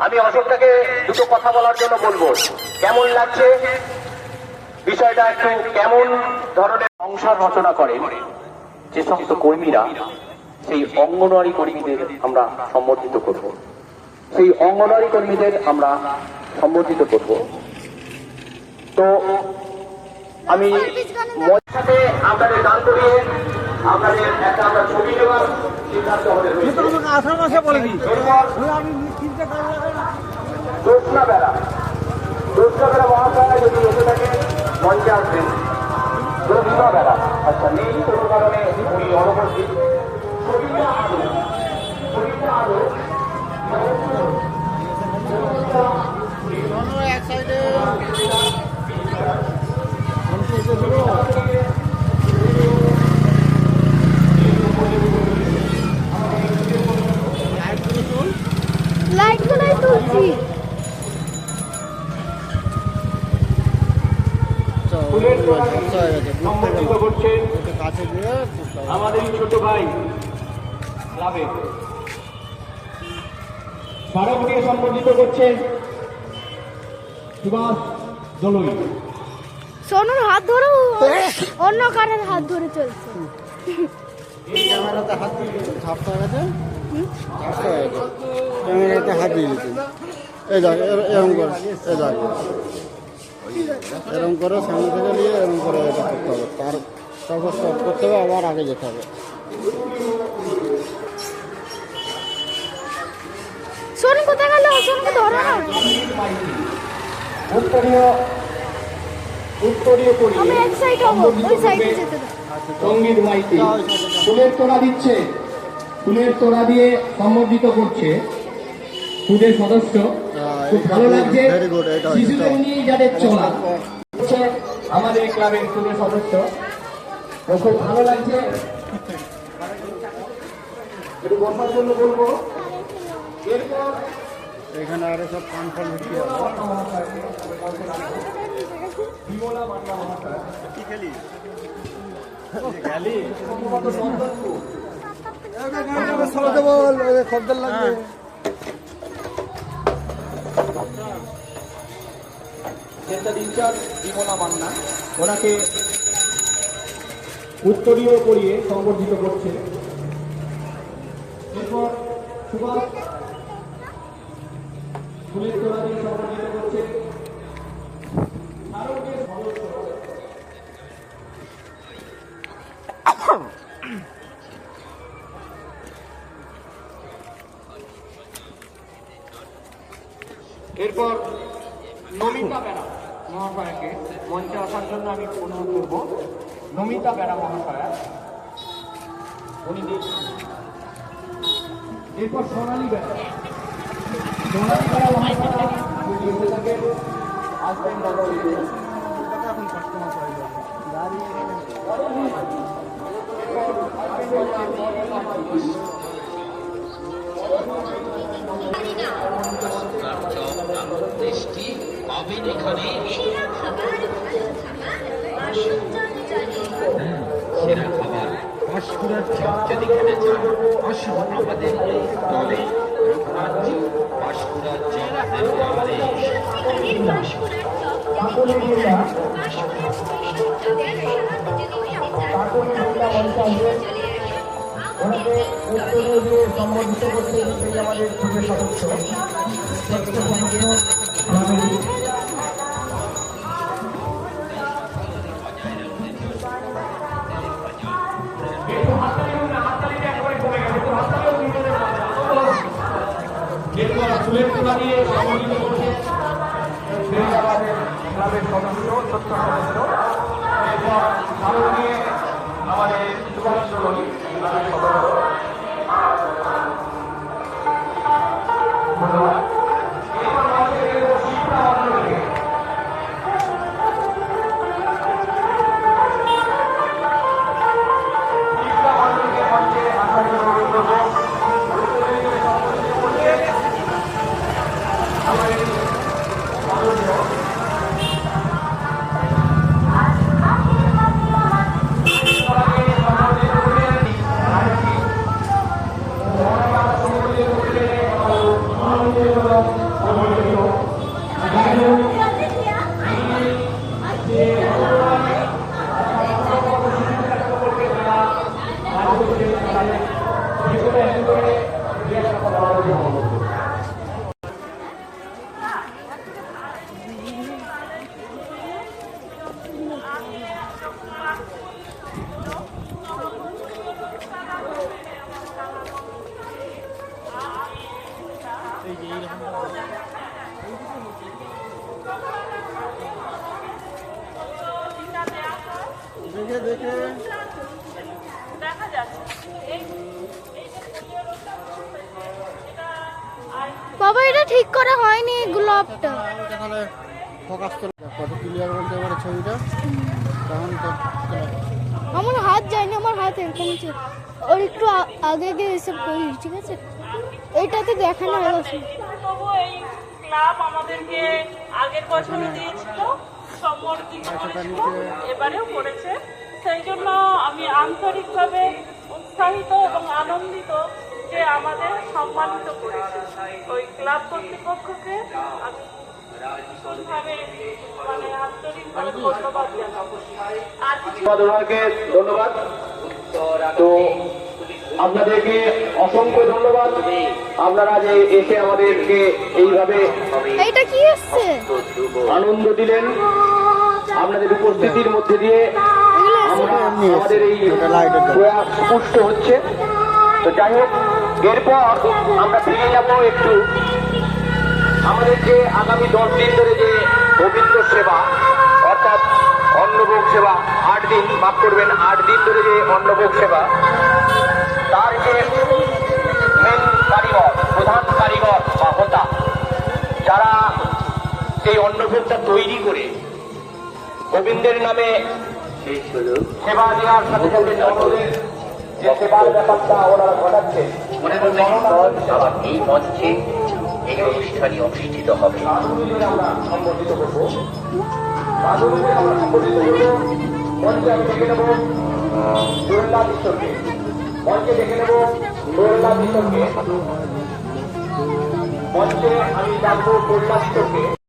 আমি অশোকটাকে দুটো কথা বলার জন্য বলবো। কেমন লাগছে বিষয়টা, একটু কেমন ধরনের সংসার রচনা করেন যে সমস্ত কর্মীরা, সেই অঙ্গনওয়াড়ি কর্মীদের আমরা সম্বর্ধিত করব। সেই অঙ্গনওয়াড়ি কর্মীদের আমরা সম্বর্ধিত করব। তো আমি মজার সাথে আপনাদের গান করিয়ে আপনাদের একটা আমরা ছবি নেওয়ার সিদ্ধান্ত আমাদের হয়েছে। জ্যোৎস্না বেলা মহাশয় যদি এসে থাকে মঞ্চে আসবেন। জ্যোৎস্না বেলা, আচ্ছা, নেই কোনো কারণে উনি অনুপস্থিত। ছবিটা আলো এক সাইডে লাইট গুলোই তুলছি। আমাদের ছোট ভাই ক্লাবে স্মারকটিকে সম্বোধিত করছে সুভাষ দলুই। সোনুর হাত ধরো, অন্য কারের হাত ধরে চলছে। ক্যামেরাতে হাত দিয়ে ঝাপটা গেছে, ক্যামেরাতে হাত দিয়ে দিতে। এই দেখ, এরকম করে, এই দেখ, এরকম করে সামনে থেকে নিয়ে এরকম করে এটা করতে হবে। তারপর স্টপ করতে হবে, আবার আগে যেতে হবে। সোনু কোথায় গেল? সোনুকে ধরো না। উত্তরীয় আমি এক সাইড হবো, ওই সাইডে যেতে দাও। সঙ্গীত মাইতি ফুলের তোড়া দিচ্ছে, ফুলের তোড়া দিয়ে সম্বর্ধিত করছে খুদের সদস্য। খুব ভালো লাগছে শিশুদের নিয়ে যাদের চলা হচ্ছে আমাদের ক্লাবের খুদের সদস্য। খুব ভালো লাগছে। একটু বসার জন্য বলবো। এরপর এখানে আরো সব পান ফল বিক্রি হবে। বিমলা মান্না মহাশয় কি খেলি খদ্দের লাগবে। সেন্টার ইনচার্জ বিমলা মান্না, ওনাকে উত্তরীয় করিয়ে সংবর্ধিত করছে। এরপর সুভাষ ফুলের তোড়া দিয়ে সংবর্ধিত করছে। এরপর নমিতা বেরা মহাশয়াকে মঞ্চে আসার জন্য আমি অনুরোধ করব। নমিতা বেরা মহাশয়া উনি। এরপর সোনালী বেরা মহাশয়া এসে থাকে, আসবেন নগরীতে। এখন কাস্টমার পাই যাবে দাঁড়িয়ে দেশটি পাবেন এখানে সেরা খাবার, পাঁশকুড়ার চপ যদি খেতে চান আসুন আমাদের এই দলে। রঘুরাজ্য পাঁশকুড়ার চপ সম্বোধিত করতে আমাদের খুদের সদস্য। ফুলের তোড়া দিয়ে সম্বোধিত করছে ক্লাবের সদস্য, ছোট্ট সদস্য। এরপর আরো নিয়ে আমাদের সুভাষ দলুই ক্লাবের সদস্য। ধন্যবাদ। দেখে দেখে বাবা এটা ঠিক করা হয়নি গোলাপটা। তাহলে ফোকাস করে কত ক্লিয়ার বলতে পারে ছবিটা তখন তো আমার হাত যায়নি, আমার হাত এরকম আছে। ওর একটু আগে গিয়ে এসব করিস, ঠিক আছে? এইটাতে দেখানো হয়ে গেছে। তবু এই ক্লাব আমাদেরকে আগের বছরও দিয়েছিল, সম্মানিত করেছিল, এবারেও করেছে। সেই জন্য আমি আন্তরিকভাবে উৎসাহিত এবং আনন্দিত যে আমাদের সম্মানিত করেছে। ওই ক্লাব কর্তৃপক্ষকে আমি ভীষণভাবে মানে আন্তরিকভাবে ধন্যবাদ জানাবো। আর কিছু ওনাকে ধন্যবাদ। তো আপনাদেরকে অসংখ্য ধন্যবাদ, আপনারা যে এসে আমাদেরকে এইভাবে এইটা কি এসছে? আনন্দ দিলেন। আপনাদের উপস্থিতির মধ্যে দিয়ে আমরা আমাদের এই প্রয়াস পুষ্ট হচ্ছে। তো যাই হোক, এরপর আমরা ফিরে যাব একটু আমাদের যে আগামী 10 দিন ধরে যে পবিত্র সেবা, অর্থাৎ অন্নভোগ সেবা 8 দিন, মাফ করবেন 8 দিন ধরে যে অন্নভোগ সেবা, তার যে মেন কারিগর, প্রধান কারিগর বা হোতা, যারা এই অন্নভোগটা তৈরি করে গোবিন্দের নামে সেবা দেওয়ার সাথে সাথে জনগণের যে সেবার ব্যাপারটা ওরা ঘটাচ্ছে, মনে করবেন আবার এই মঞ্চে এই অনুষ্ঠানই অনুষ্ঠিত হবে। আমরা সম্বোধিত করবো, মাধুরীকে আমরা সম্বোধিত করবো। মঞ্চে আমি দেখে নেবো প্রহ্লাদ ঈশ্বরকে, মঞ্চে দেখে নেবো প্রহ্লাদ ঈশ্বরকে, মঞ্চে আমি ডাকবো প্রহ্লাদ ঈশ্বরকে।